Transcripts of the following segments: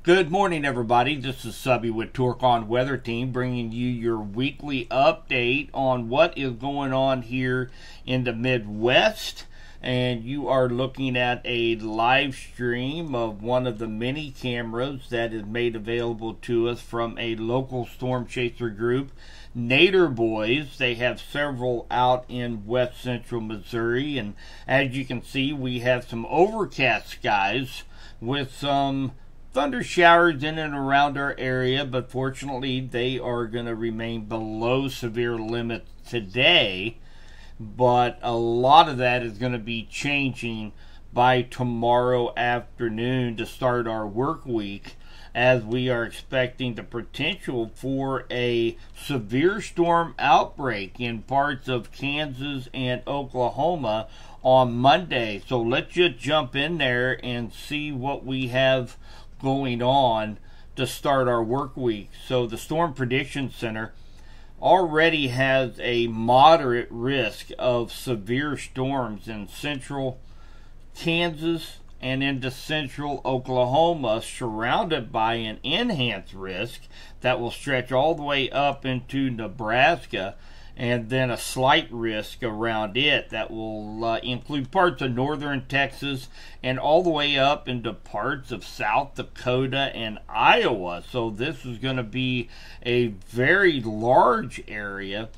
Good morning, everybody. This is Subby with Torque on Weather Team, bringing you your weekly update on what is going on here in the Midwest. And you are looking at a live stream of one of the many cameras that is made available to us from a local storm chaser group, Nader Boys. They have several out in west central Missouri, and as you can see, we have some overcast skies with some thunder showers in and around our area, but fortunately they are going to remain below severe limits today. But a lot of that is going to be changing by tomorrow afternoon to start our work week, as we are expecting the potential for a severe storm outbreak in parts of Kansas and Oklahoma on Monday. So let's just jump in there and see what we have going on to start our work week. So the Storm Prediction Center already has a moderate risk of severe storms in central Kansas and into central Oklahoma, surrounded by an enhanced risk that will stretch all the way up into Nebraska, and then a slight risk around it that will include parts of northern Texas and all the way up into parts of South Dakota and Iowa. So this is going to be a very large area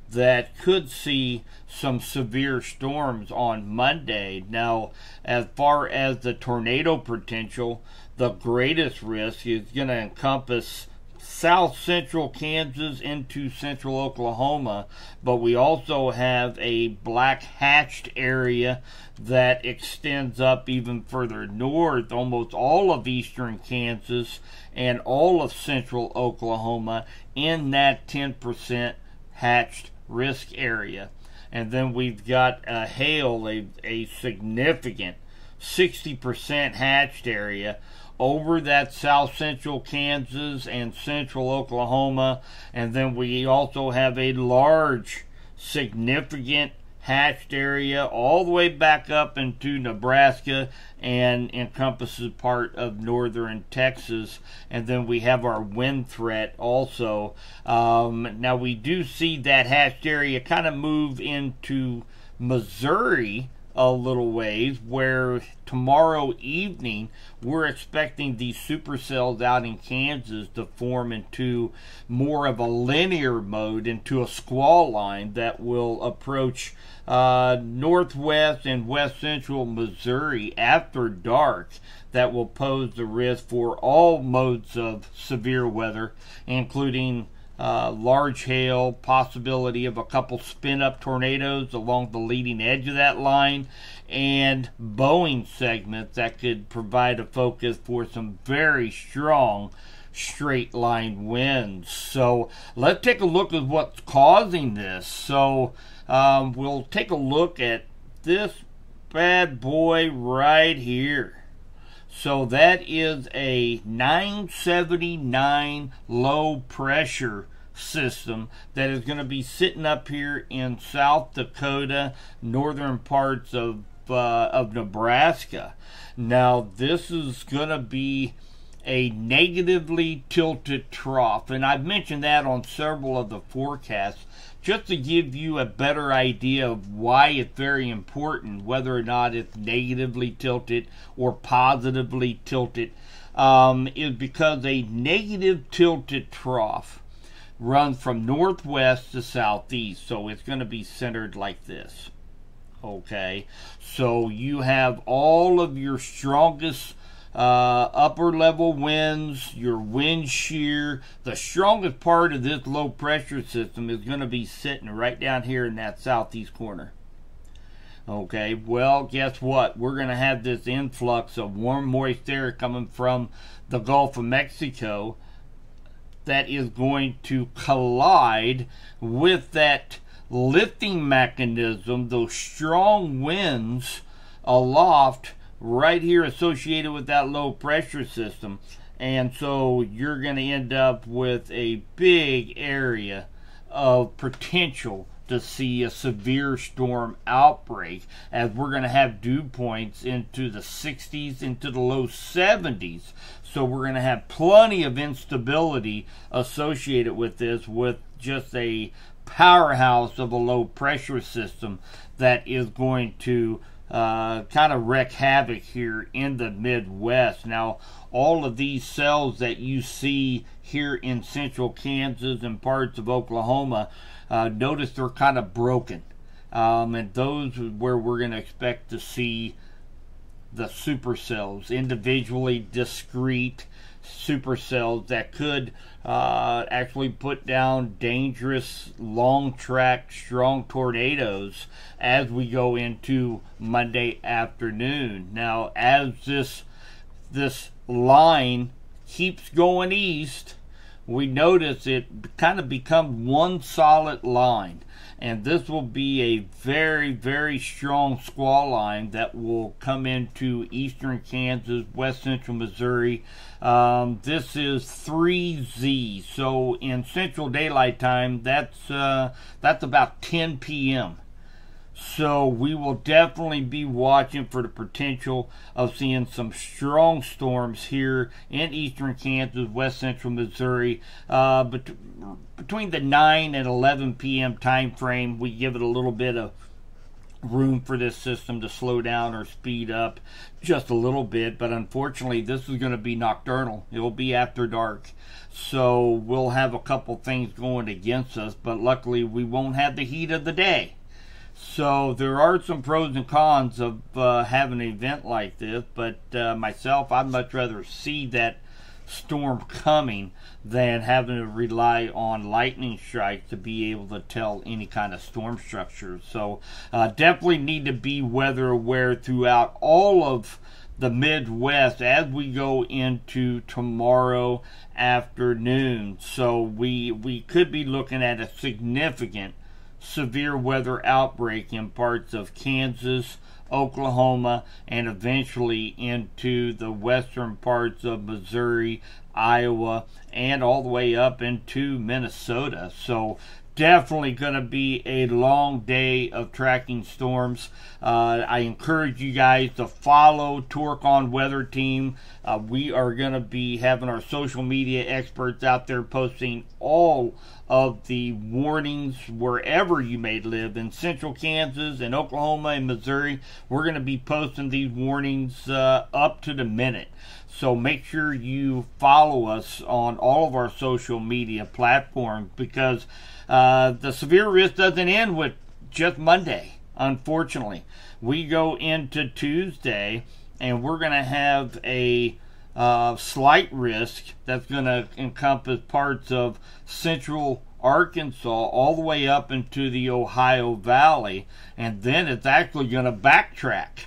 that could see some severe storms on Monday. Now, as far as the tornado potential, the greatest risk is going to encompass south central Kansas into central Oklahoma, but we also have a black hatched area that extends up even further north, almost all of eastern Kansas and all of central Oklahoma in that 10% hatched risk area. And then we've got hail, a significant 60% hatched area over that south central Kansas and central Oklahoma. And then we also have a large significant hatched area all the way back up into Nebraska and encompasses part of northern Texas. And then we have our wind threat also. Now we do see that hatched area kind of move into Missouri a little ways, where tomorrow evening we're expecting these supercells out in Kansas to form into more of a linear mode, into a squall line that will approach northwest and west central Missouri after dark, that will pose the risk for all modes of severe weather, including large hail, possibility of a couple spin-up tornadoes along the leading edge of that line, and bowing segments that could provide a focus for some very strong straight line winds. So let's take a look at what's causing this. So we'll take a look at this bad boy right here. So that is a 979 low pressure system that is going to be sitting up here in South Dakota, northern parts of Nebraska. Now this is going to be a negatively tilted trough, and I've mentioned that on several of the forecasts, just to give you a better idea of why it's very important, whether or not it's negatively tilted or positively tilted, is because a negative tilted trough runs from northwest to southeast. So it's going to be centered like this. Okay, so you have all of your strongest upper level winds, your wind shear. The strongest part of this low pressure system is going to be sitting right down here in that southeast corner. Okay, well, guess what? We're going to have this influx of warm, moist air coming from the Gulf of Mexico that is going to collide with that lifting mechanism, those strong winds aloft right here associated with that low pressure system. And so you're going to end up with a big area of potential to see a severe storm outbreak, as we're going to have dew points into the 60s, into the low 70s. So we're going to have plenty of instability associated with this, with just a powerhouse of a low pressure system that is going to kind of wreak havoc here in the Midwest. Now, all of these cells that you see here in central Kansas and parts of Oklahoma, notice they're kind of broken. And those are where we're going to expect to see the supercells, individually discrete supercells that could actually put down dangerous, long-track, strong tornadoes as we go into Monday afternoon. Now, as this line keeps going east, we notice it kind of becomes one solid line. And this will be a very, very strong squall line that will come into eastern Kansas, west central Missouri. This is 3Z. So in central daylight time, that's about 10 p.m. So we will definitely be watching for the potential of seeing some strong storms here in eastern Kansas, west central Missouri. Between the 9 and 11 p.m. time frame, we give it a little bit of room for this system to slow down or speed up just a little bit. But unfortunately, this is going to be nocturnal. It will be after dark. So we'll have a couple things going against us, but luckily we won't have the heat of the day. So there are some pros and cons of having an event like this, but myself, I'd much rather see that storm coming than having to rely on lightning strikes to be able to tell any kind of storm structure. So definitely need to be weather aware throughout all of the Midwest as we go into tomorrow afternoon. So we could be looking at a significant severe weather outbreak in parts of Kansas, Oklahoma, and eventually into the western parts of Missouri, Iowa, and all the way up into Minnesota. So definitely going to be a long day of tracking storms. I encourage you guys to follow Torque on Weather Team. We are going to be having our social media experts out there posting all of the warnings wherever you may live in central Kansas and Oklahoma and Missouri. We're going to be posting these warnings up to the minute. So make sure you follow us on all of our social media platforms, because the severe risk doesn't end with just Monday. Unfortunately, we go into Tuesday and we're going to have a slight risk that's going to encompass parts of central Arkansas all the way up into the Ohio Valley, and then it's actually going to backtrack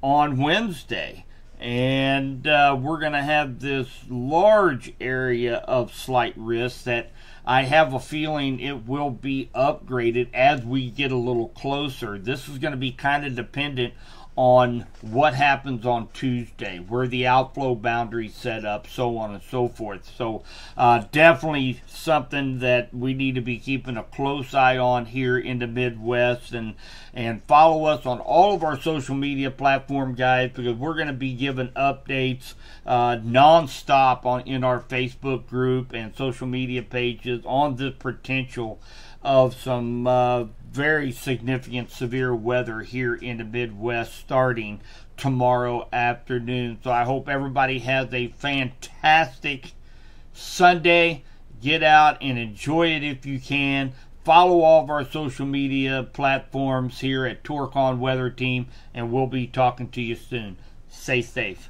on Wednesday. And we're going to have this large area of slight risk that I have a feeling it will be upgraded as we get a little closer. This is going to be kind of dependent on what happens on Tuesday, where the outflow boundaries set up, so on and so forth. So definitely something that we need to be keeping a close eye on here in the Midwest, and follow us on all of our social media platform, guys, because we're going to be giving updates non-stop in our Facebook group and social media pages on the potential of some very significant severe weather here in the Midwest starting tomorrow afternoon. So I hope everybody has a fantastic Sunday. Get out and enjoy it if you can. Follow all of our social media platforms here at Torque on Weather Team, and we'll be talking to you soon. Stay safe.